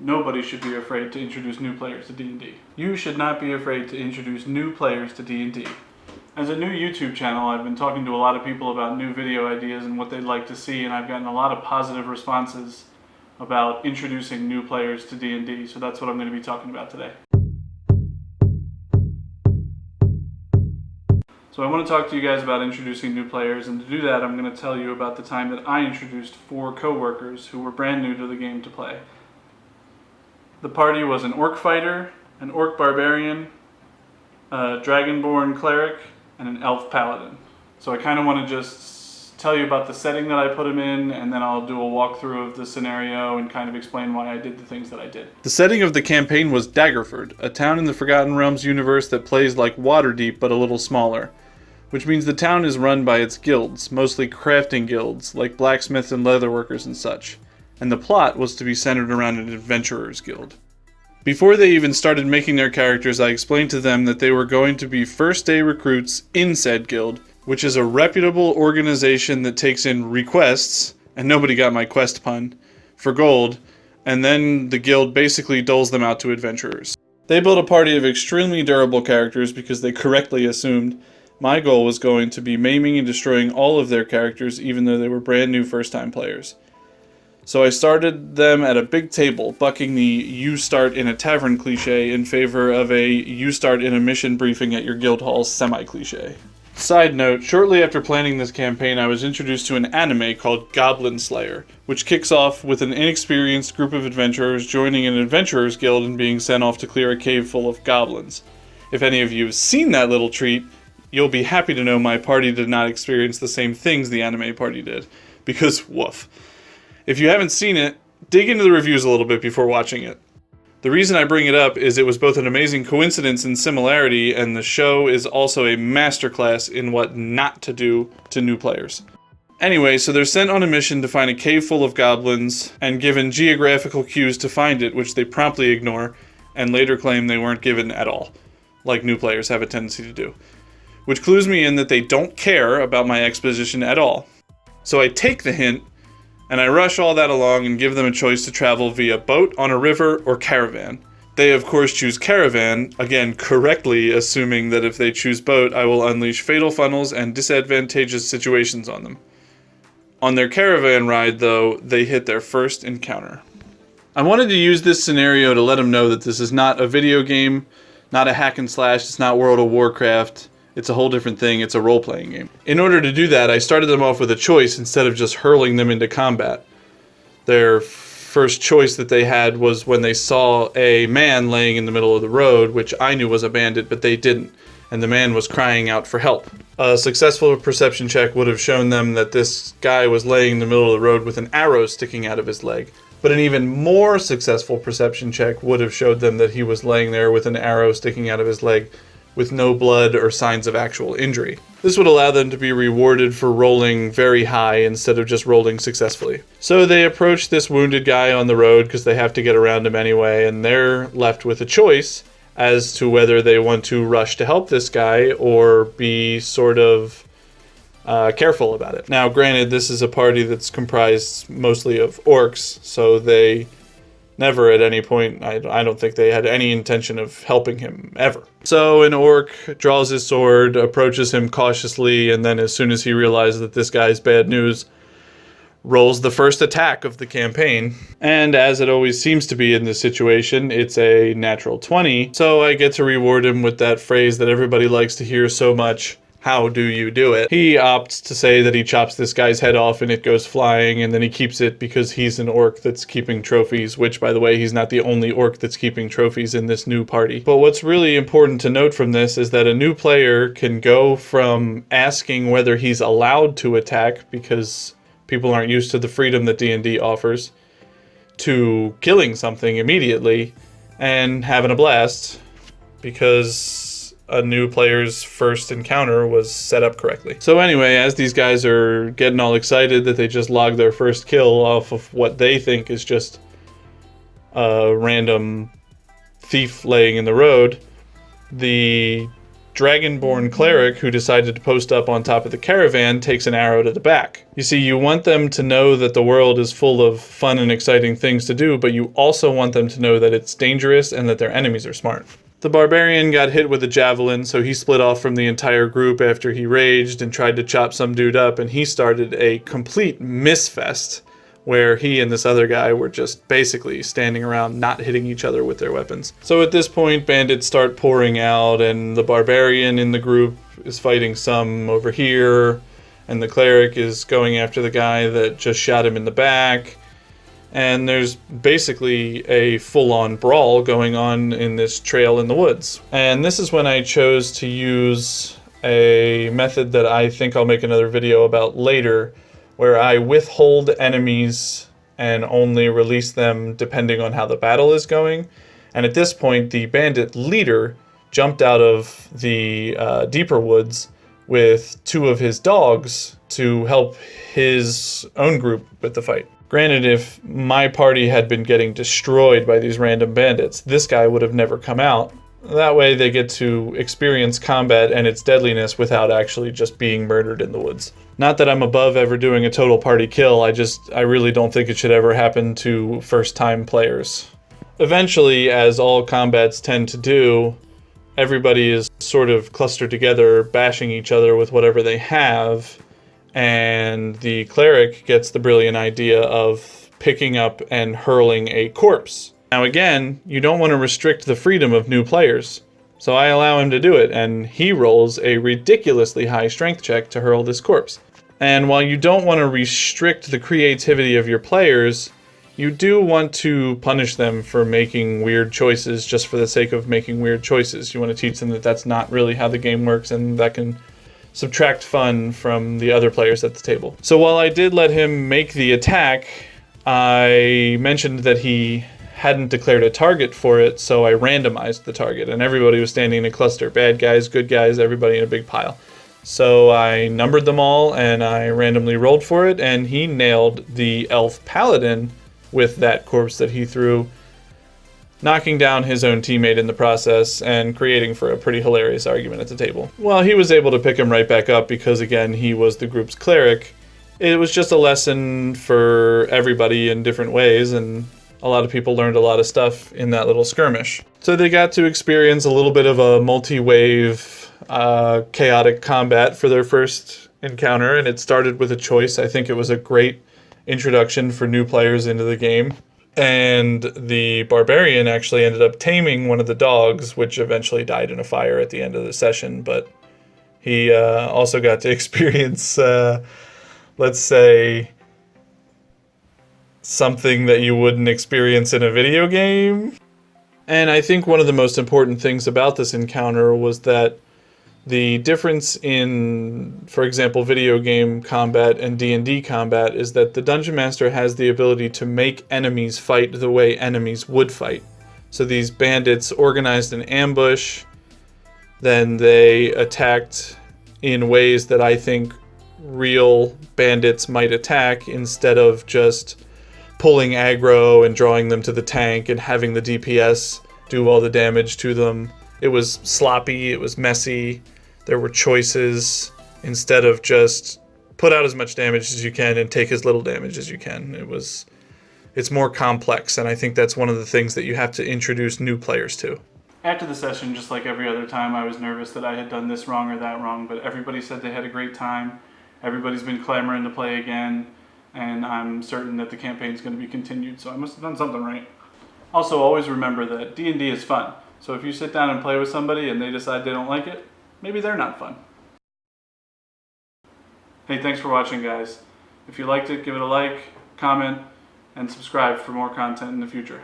Nobody should be afraid to introduce new players to D&D. You should not be afraid to introduce new players to D&D. As a new YouTube channel, I've been talking to a lot of people about new video ideas and what they'd like to see, and I've gotten a lot of positive responses about introducing new players to D&D, so that's what I'm going to be talking about today. So I want to talk to you guys about introducing new players, and to do that I'm going to tell you about the time that I introduced 4 co-workers who were brand new to the game to play. The party was an orc fighter, an orc barbarian, a dragonborn cleric, and an elf paladin. So I kind of want to just tell you about the setting that I put them in, and then I'll do a walkthrough of the scenario and kind of explain why I did the things that I did. The setting of the campaign was Daggerford, a town in the Forgotten Realms universe that plays like Waterdeep but a little smaller, which means the town is run by its guilds, mostly crafting guilds like blacksmiths and leatherworkers and such, and the plot was to be centered around an adventurers guild. Before they even started making their characters, I explained to them that they were going to be first-day recruits in said guild, which is a reputable organization that takes in requests, and nobody got my quest pun, for gold, and then the guild basically doles them out to adventurers. They built a party of extremely durable characters because they correctly assumed my goal was going to be maiming and destroying all of their characters even though they were brand new first-time players. So I started them at a big table, bucking the "you start in a tavern" cliche in favor of a "you start in a mission briefing at your guild hall" semi-cliche. Side note, shortly after planning this campaign I was introduced to an anime called Goblin Slayer, which kicks off with an inexperienced group of adventurers joining an adventurers guild and being sent off to clear a cave full of goblins. If any of you have seen that little treat, you'll be happy to know my party did not experience the same things the anime party did, because woof. If you haven't seen it, dig into the reviews a little bit before watching it. The reason I bring it up is it was both an amazing coincidence and similarity, and the show is also a masterclass in what not to do to new players. Anyway, so they're sent on a mission to find a cave full of goblins, and given geographical cues to find it, which they promptly ignore, and later claim they weren't given at all, like new players have a tendency to do. Which clues me in that they don't care about my exposition at all. So I take the hint, and I rush all that along and give them a choice to travel via boat, on a river, or caravan. They of course choose caravan, again correctly assuming that if they choose boat I will unleash fatal funnels and disadvantageous situations on them. On their caravan ride though, they hit their first encounter. I wanted to use this scenario to let them know that this is not a video game, not a hack and slash, it's not World of Warcraft. It's a whole different thing, it's a role-playing game. In order to do that, I started them off with a choice instead of just hurling them into combat. Their first choice that they had was when they saw a man laying in the middle of the road, which I knew was a bandit, but they didn't, and the man was crying out for help. A successful perception check would have shown them that this guy was laying in the middle of the road with an arrow sticking out of his leg, but an even more successful perception check would have showed them that he was laying there with an arrow sticking out of his leg, with no blood or signs of actual injury. This would allow them to be rewarded for rolling very high instead of just rolling successfully. So they approach this wounded guy on the road because they have to get around him anyway, and they're left with a choice as to whether they want to rush to help this guy or be sort of careful about it. Now granted, this is a party that's comprised mostly of orcs, so they never at any point, I don't think they had any intention of helping him, ever. So an orc draws his sword, approaches him cautiously, and then as soon as he realizes that this guy's bad news, rolls the first attack of the campaign. And as it always seems to be in this situation, it's a natural 20, so I get to reward him with that phrase that everybody likes to hear so much, "How do you do it?" He opts to say that he chops this guy's head off and it goes flying, and then he keeps it because he's an orc that's keeping trophies, which, by the way, he's not the only orc that's keeping trophies in this new party. But what's really important to note from this is that a new player can go from asking whether he's allowed to attack, because people aren't used to the freedom that D&D offers, to killing something immediately and having a blast, because a new player's first encounter was set up correctly. So anyway, as these guys are getting all excited that they just logged their first kill off of what they think is just a random thief laying in the road, the Dragonborn cleric who decided to post up on top of the caravan takes an arrow to the back. You see, you want them to know that the world is full of fun and exciting things to do, but you also want them to know that it's dangerous and that their enemies are smart. The barbarian got hit with a javelin, so he split off from the entire group after he raged and tried to chop some dude up, and he started a complete misfest where he and this other guy were just basically standing around not hitting each other with their weapons. So at this point, bandits start pouring out, and the barbarian in the group is fighting some over here, and the cleric is going after the guy that just shot him in the back. And there's basically a full-on brawl going on in this trail in the woods. And this is when I chose to use a method that I think I'll make another video about later, where I withhold enemies and only release them depending on how the battle is going. And at this point, the bandit leader jumped out of the deeper woods with 2 of his dogs to help his own group with the fight. Granted, if my party had been getting destroyed by these random bandits, this guy would have never come out. That way they get to experience combat and its deadliness without actually just being murdered in the woods. Not that I'm above ever doing a total party kill, I really don't think it should ever happen to first-time players. Eventually, as all combats tend to do, everybody is sort of clustered together, bashing each other with whatever they have, and the cleric gets the brilliant idea of picking up and hurling a corpse. Now again, you don't want to restrict the freedom of new players, so I allow him to do it, and he rolls a ridiculously high strength check to hurl this corpse. And while you don't want to restrict the creativity of your players, you do want to punish them for making weird choices just for the sake of making weird choices. You want to teach them that that's not really how the game works, and that can subtract fun from the other players at the table. So while I did let him make the attack, I mentioned that he hadn't declared a target for it, so I randomized the target, and everybody was standing in a cluster. Bad guys, good guys, everybody in a big pile. So I numbered them all, and I randomly rolled for it, and he nailed the elf paladin with that corpse that he threw, knocking down his own teammate in the process and creating for a pretty hilarious argument at the table. Well, he was able to pick him right back up because, again, he was the group's cleric. It was just a lesson for everybody in different ways, and a lot of people learned a lot of stuff in that little skirmish. So they got to experience a little bit of a multi-wave chaotic combat for their first encounter, and it started with a choice. I think it was a great introduction for new players into the game. And the barbarian actually ended up taming one of the dogs, which eventually died in a fire at the end of the session, but he also got to experience, let's say, something that you wouldn't experience in a video game. And I think one of the most important things about this encounter was that the difference in, for example, video game combat and D&D combat is that the Dungeon Master has the ability to make enemies fight the way enemies would fight. So these bandits organized an ambush, then they attacked in ways that I think real bandits might attack, instead of just pulling aggro and drawing them to the tank and having the DPS do all the damage to them. It was sloppy, it was messy, there were choices, instead of just put out as much damage as you can and take as little damage as you can. It's more complex, and I think that's one of the things that you have to introduce new players to. After the session, just like every other time, I was nervous that I had done this wrong or that wrong, but everybody said they had a great time. Everybody's been clamoring to play again, and I'm certain that the campaign is going to be continued, so I must have done something right. Also, always remember that D&D is fun, so if you sit down and play with somebody and they decide they don't like it, maybe they're not fun. Hey, thanks for watching, guys. If you liked it, give it a like, comment, and subscribe for more content in the future.